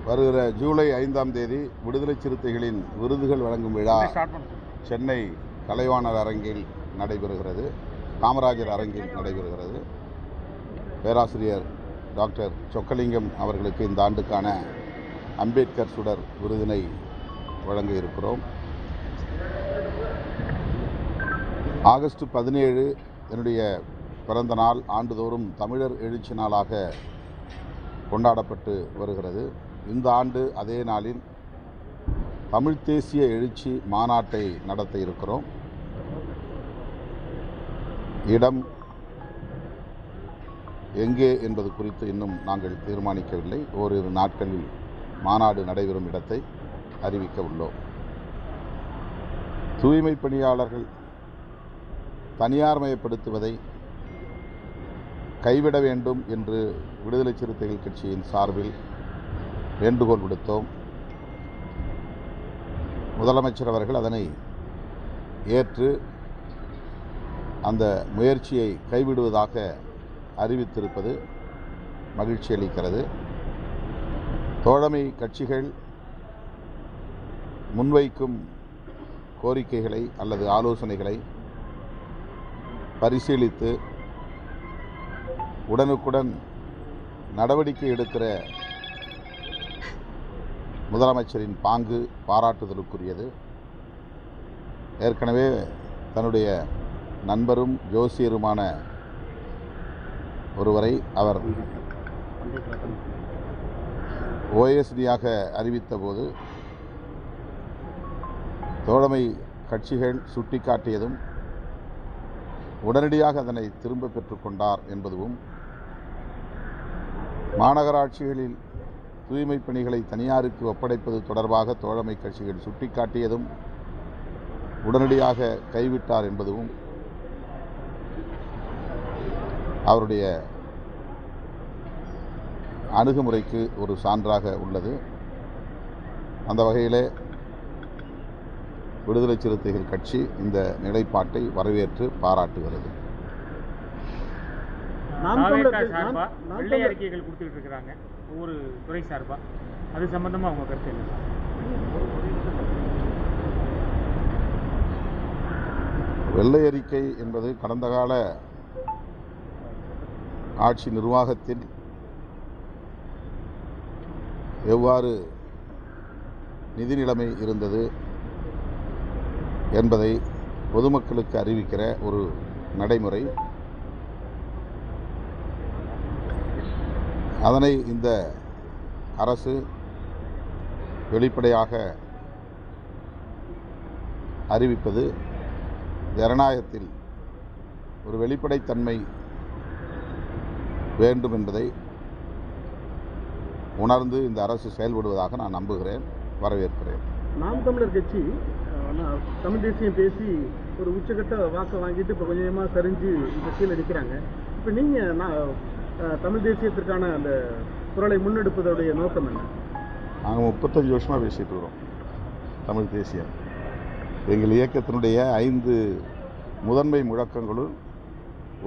வருகிற ஜூலை 5ஆம் தேதி விடுதலை சிறுத்தைகளின் விருதுகள் வழங்கும் விழா சென்னை கலைவாணர் அரங்கில் நடைபெறுகிறது, காமராஜர் அரங்கில் நடைபெறுகிறது. பேராசிரியர் டாக்டர் சொக்கலிங்கம் அவர்களுக்கு இந்த ஆண்டுக்கான அம்பேத்கர் சுடர் விருதினை வழங்க இருக்கிறோம். ஆகஸ்ட் 17 என்னுடைய பிறந்த நாள் ஆண்டுதோறும் தமிழர் எழுச்சி நாளாக கொண்டாடப்பட்டு வருகிறது. இந்த ஆண்டு அதே நாளில் தமிழ் தேசிய எழுச்சி மாநாட்டை நடத்த இருக்கிறோம். இடம் எங்கே என்பது குறித்து இன்னும் நாங்கள் தீர்மானிக்கவில்லை. ஓரிரு நாட்களில் மாநாடு நடைபெறும் இடத்தை அறிவிக்க உள்ளோம். தூய்மை பணியாளர்கள் தனியார்மயப்படுத்துவதை கைவிட வேண்டும் என்று விடுதலை சிறுத்தைகள் கட்சியின் சார்பில் வேண்டுகோள் விடுத்தோம். முதலமைச்சர் அவர்கள் அதனை ஏற்று அந்த முயற்சியை கைவிடுவதாக அறிவித்திருப்பது மகிழ்ச்சி அளிக்கிறது. தோழமை கட்சிகள் முன்வைக்கும் கோரிக்கைகளை அல்லது ஆலோசனைகளை பரிசீலித்து உடனுக்குடன் நடவடிக்கை எடுக்கிற முதலமைச்சரின் பாங்கு பாராட்டுதலுக்குரியது. ஏற்கனவே தன்னுடைய நண்பரும் ஜோசியருமான ஒருவரை அவர் ஓஎஸ்டியாக அறிவித்த போது தோழமை கட்சிகள் சுட்டிக்காட்டியதும் உடனடியாக அதனை திரும்ப பெற்றுக்கொண்டார் என்பதும், மாநகராட்சிகளில் தூய்மை பணிகளை தனியாருக்கு ஒப்படைப்பது தொடர்பாக தோழமை கட்சிகள் சுட்டிக்காட்டியதும் உடனடியாக கைவிட்டார் என்பதும் அவருடைய அணுகுமுறைக்கு ஒரு சான்றாக உள்ளது. அந்த வகையிலே விடுதலை சிறுத்தைகள் கட்சி இந்த நிலைப்பாட்டை வரவேற்று பாராட்டுகிறது. வெள்ளை அறிக்கைகள் கொடுத்துட்டு இருக்காங்க ஒவ்வொரு துறை சார்பா, அது சம்பந்தமா அவங்க கருத்து என்ன? வெள்ளை அறிக்கை என்பது கடந்த கால ஆட்சி நிர்வாகத்தில் எவ்வாறு நிதி நிலைமை இருந்தது என்பதை பொதுமக்களுக்கு அறிவிக்கிற ஒரு நடைமுறை. அதனை இந்த அரசு வெளிப்படையாக அறிவிப்பது ஜனநாயகத்தில் ஒரு வெளிப்படைத்தன்மை வேண்டும் என்பதை உணர்ந்து இந்த அரசு செயல்படுவதாக நான் நம்புகிறேன், வரவேற்கிறேன். நாம் தமிழர் கட்சி தமிழ் தேசியம் பேசி ஒரு உச்சகட்ட வாக்கை வாங்கிட்டு இப்போ கொஞ்சமாக சரிஞ்சு இப்போ கீழே நிற்கிறாங்க. இப்போ நீங்கள் தமிழ் தேசியத்திற்கான அந்த குரலை முன்னெடுப்பதோடைய நோக்கம் என்ன? நாங்கள் 35 வருஷமாக பேசிகிட்டு இருக்கிறோம் தமிழ் தேசியம். எங்கள் இயக்கத்தினுடைய 5 முதன்மை முழக்கங்களுள்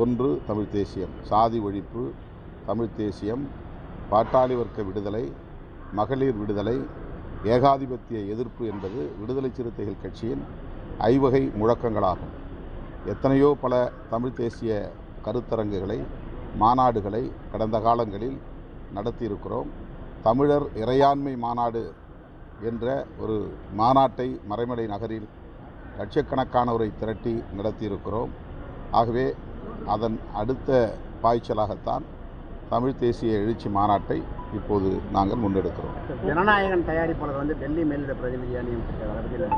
ஒன்று தமிழ் தேசியம். சாதி ஒழிப்பு, தமிழ் தேசியம், பாட்டாளி வர்க்க விடுதலை, மகளிர் விடுதலை, ஏகாதிபத்திய எதிர்ப்பு என்பது விடுதலை சிறுத்தைகள் கட்சியின் ஐவகை முழக்கங்களாகும். எத்தனையோ பல தமிழ் தேசிய கருத்தரங்குகளை, மாநாடுகளை கடந்த காலங்களில் நடத்தியிருக்கிறோம். தமிழர் இறையாண்மை மாநாடு என்ற ஒரு மாநாட்டை மறைமலை நகரில் லட்சக்கணக்கானோரை திரட்டி நடத்தியிருக்கிறோம். ஆகவே அதன் அடுத்த பாய்ச்சலாகத்தான் தமிழ் தேசிய எழுச்சி மாநாட்டை இப்போது நாங்கள் முன்னெடுக்கிறோம். ஜனநாயகன் தயாரிப்பாளர் டெல்லி மேலிட பிரதிநிதியாக நியமித்திருக்கிறார்.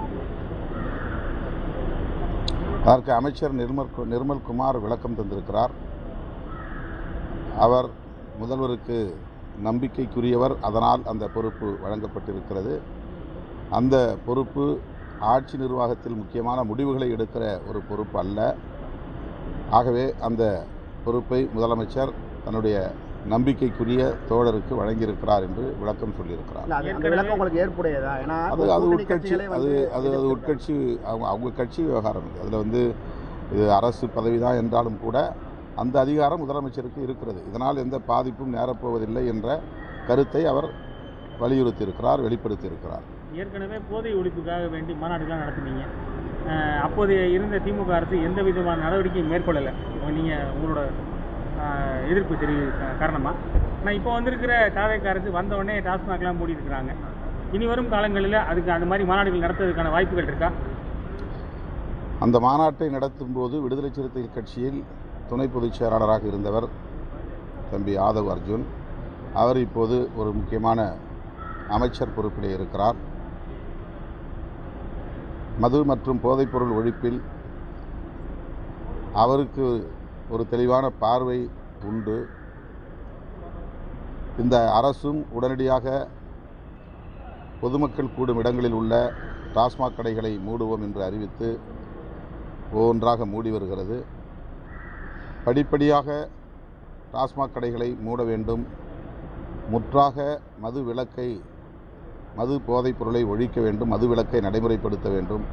அதற்கு அமைச்சர் நிர்மல்குமார் விளக்கம் தந்திருக்கிறார். அவர் முதல்வருக்கு நம்பிக்கைக்குரியவர், அதனால் அந்த பொறுப்பு வழங்கப்பட்டிருக்கிறது. அந்த பொறுப்பு ஆட்சி நிர்வாகத்தில் முக்கியமான முடிவுகளை எடுக்கிற ஒரு பொறுப்பு அல்ல. ஆகவே அந்த பொறுப்பை முதலமைச்சர் தன்னுடைய நம்பிக்கைக்குரிய தோழருக்கு வழங்கியிருக்கிறார் என்று விளக்கம் சொல்லியிருக்கிறார். அது உட்கட்சி அவங்க கட்சி விவகாரம். அதில் இது அரசு பதவி தான் என்றாலும் கூட அந்த அதிகாரம் முதலமைச்சருக்கு இருக்கிறது. இதனால் எந்த பாதிப்பும் நேரப்போவதில்லை என்ற கருத்தை அவர் வலியுறுத்தியிருக்கிறார், வெளிப்படுத்தியிருக்கிறார். ஏற்கனவே போதை ஒழிப்புக்காக வேண்டி மாநாடுகள்லாம் நடத்துனீங்க. அப்போதைய இருந்த திமுக அரசு எந்த விதமான நடவடிக்கையும் மேற்கொள்ளலை. நீங்கள் உங்களோட எதிர்ப்பு காரணமாக. ஆனால் இப்போ வந்திருக்கிற தாவேக அரசு வந்தவுடனே டாஸ்மாக்லாம் மூடி இருக்கிறாங்க. இனி வரும் காலங்களில் அதுக்கு அந்த மாதிரி மாநாடுகள் நடத்துவதற்கான வாய்ப்புகள் இருக்கா? அந்த மாநாட்டை நடத்தும் போது விடுதலை சிறுத்தைகள் கட்சியில் துணை பொதுச் செயலாளராக இருந்தவர் தம்பி ஆதவ் அர்ஜுன். அவர் இப்போது ஒரு முக்கியமான அமைச்சர் பொறுப்பிலே இருக்கிறார். மது மற்றும் போதைப்பொருள் ஒழிப்பில் அவருக்கு ஒரு தெளிவான பார்வை உண்டு. இந்த அரசும் உடனடியாக பொதுமக்கள் கூடும் இடங்களில் உள்ள டாஸ்மாக் கடைகளை மூடுவோம் என்று அறிவித்து ஒவ்வொன்றாக மூடி வருகிறது. படிப்படியாக டாஸ்மாக் கடைகளை மூட வேண்டும், முற்றாக மது போதைப் பொருளை ஒழிக்க வேண்டும், மது விலக்கை நடைமுறைப்படுத்த வேண்டும்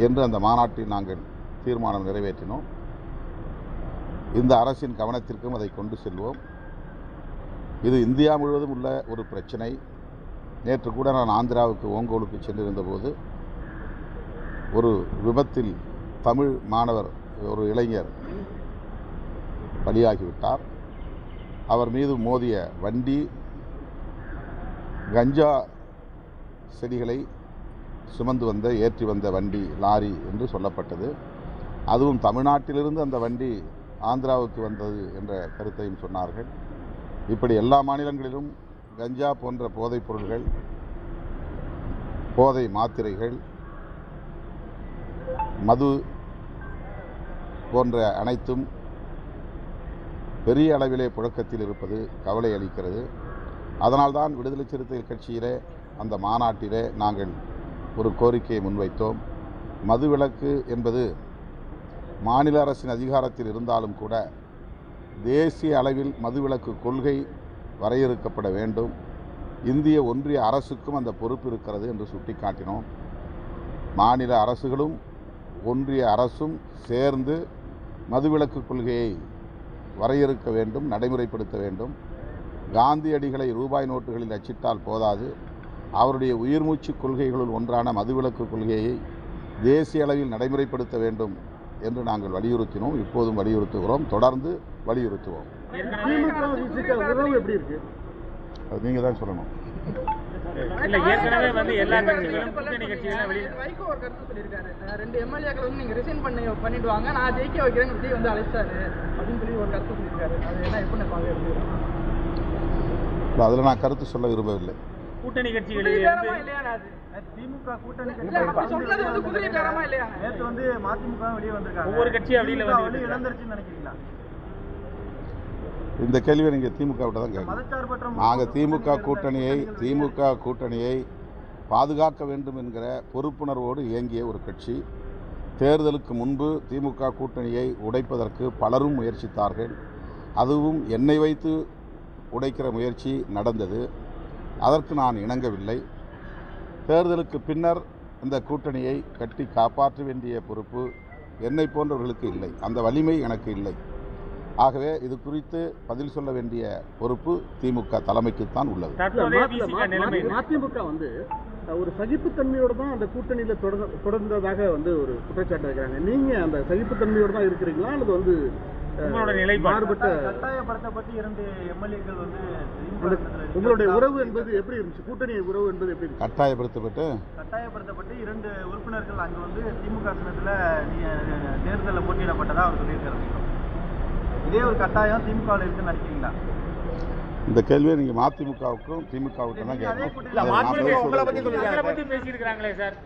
என்று அந்த மாநாட்டில் நாங்கள் தீர்மானம் நிறைவேற்றினோம். இந்த அரசின் கவனத்திற்கும் அதை கொண்டு செல்வோம். இது இந்தியா முழுவதும் உள்ள ஒரு பிரச்சனை. நேற்று கூட நான் ஆந்திராவுக்கு ஓங்கோலுக்கு சென்றிருந்த போது ஒரு விபத்தில் தமிழ் மாணவர் ஒரு இளைஞர் பலியாகிவிட்டார். அவர் மீது மோதிய வண்டி கஞ்சா செடிகளை சுமந்து ஏற்றி வந்த வண்டி, லாரி என்று சொல்லப்பட்டது. அதுவும் தமிழ்நாட்டிலிருந்து அந்த வண்டி ஆந்திராவுக்கு வந்தது என்ற கருத்தையும் சொன்னார்கள். இப்படி எல்லா மாநிலங்களிலும் கஞ்சா போன்ற போதைப் பொருள்கள், போதை மாத்திரைகள், மது போன்ற அனைத்தும் பெரிய அளவிலே புழக்கத்தில் இருப்பது கவலை அளிக்கிறது. அதனால்தான் விடுதலை சிறுத்தைகள் கட்சியிலே அந்த மாநாட்டிலே நாங்கள் ஒரு கோரிக்கையை முன்வைத்தோம். மதுவிலக்கு என்பது மாநில அரசின் அதிகாரத்தில் இருந்தாலும் கூட தேசிய அளவில் மதுவிலக்கு கொள்கை வரையறுக்கப்பட வேண்டும். இந்திய ஒன்றிய அரசுக்கும் அந்த பொறுப்பு இருக்கிறது என்று சுட்டிக்காட்டினோம். மாநில அரசுகளும் ஒன்றிய அரசும் சேர்ந்து மதுவிலக்கு கொள்கையை வரையறுக்க வேண்டும், நடைமுறைப்படுத்த வேண்டும். காந்தியடிகளை ரூபாய் நோட்டுகளில் அச்சிட்டால் போதாது, அவருடைய உயிர்மூச்சு கொள்கைகளுள் ஒன்றான மதுவிலக்கு கொள்கையை தேசிய அளவில் நடைமுறைப்படுத்த வேண்டும் என்று நாங்கள் வலியுறுத்தினோம். இப்போதும் வலியுறுத்துகிறோம், தொடர்ந்து வலியுறுத்துவோம். அது நீங்கள் தான் சொல்லணும். ஏற்கனவே வந்து எல்லா கட்சிகளும் கூட்டணி கட்சிகளும் வைகோ ஒரு கருத்து சொல்லியிருக்காரு. 2 எம்எல்ஏக்கள் வந்து நீங்க ரிசைன் பண்ணிட்டு வாங்க, நான் ஜெயிக்க வைக்கிறேன் விஜய் வந்து அழைச்சாரு அப்படின்னு சொல்லி ஒரு கருத்து சொல்லியிருக்காரு. அது என்ன எப்படி பாக்குறது? அதில் நான் கருத்து சொல்ல விரும்பவில்லை. கூட்டணி கட்சிகள் திமுக கூட்டணி சொன்னது வந்து குதிரைக்காரமா இல்லையா? நேற்று வந்து மதிமுக வெளியே வந்திருக்காங்க. ஒவ்வொரு கட்சியும் வெளியில வந்து இழந்துருச்சுன்னு நினைக்கிறீங்களா? இந்த கேள்வியை நீங்கள் திமுக விட்ட தான் கேட்கணும். நாங்கள் திமுக கூட்டணியை பாதுகாக்க வேண்டும் என்கிற பொறுப்புணர்வோடு இயங்கிய ஒரு கட்சி. தேர்தலுக்கு முன்பு திமுக கூட்டணியை உடைப்பதற்கு பலரும் முயற்சித்தார்கள். அதுவும் என்னை வைத்து உடைக்கிற முயற்சி நடந்தது. அதற்கு நான் இணங்கவில்லை. தேர்தலுக்கு பின்னர் இந்த கூட்டணியை கட்டி காப்பாற்ற வேண்டிய பொறுப்பு என்னை போன்றவர்களுக்கு இல்லை, அந்த வலிமை எனக்கு இல்லை. ஆகவே இது குறித்து பதில் சொல்ல வேண்டிய பொறுப்பு திமுக தலைமைக்குத்தான் உள்ளது. மதிமுக வந்து ஒரு சகிப்புத்தன்மையோடு தான் அந்த கூட்டணியில் தொடர்ந்ததாக வந்து ஒரு குற்றச்சாட்டு வைக்கிறாங்க. நீங்க அந்த சகிப்புத்தன்மையோடு தான் இருக்கிறீங்களா அல்லது வந்து மாறுபட்ட கட்டாயப்படுத்தப்பட்டு 2 எம்எல்ஏக்கள் வந்து உங்களுடைய உறவு என்பது எப்படி இருந்துச்சு? கூட்டணி உறவு என்பது எப்படி இருந்துச்சு? கட்டாயப்படுத்தப்பட்டு 2 உறுப்பினர்கள் அங்கே வந்து திமுக சின்னத்தில் தேர்தலில் போட்டியிடப்பட்டதா அவர் சொல்லியிருக்காரு. இதே ஒரு கட்டாயம் திமுகவில் இருக்குன்னு நினைக்கிறீங்களா? இந்த கேள்வியை நீங்க மதிமுகவுக்கும் திமுகவுக்கும் தான் கேட்கணும். பேசியிருக்கிறாங்களே சார்.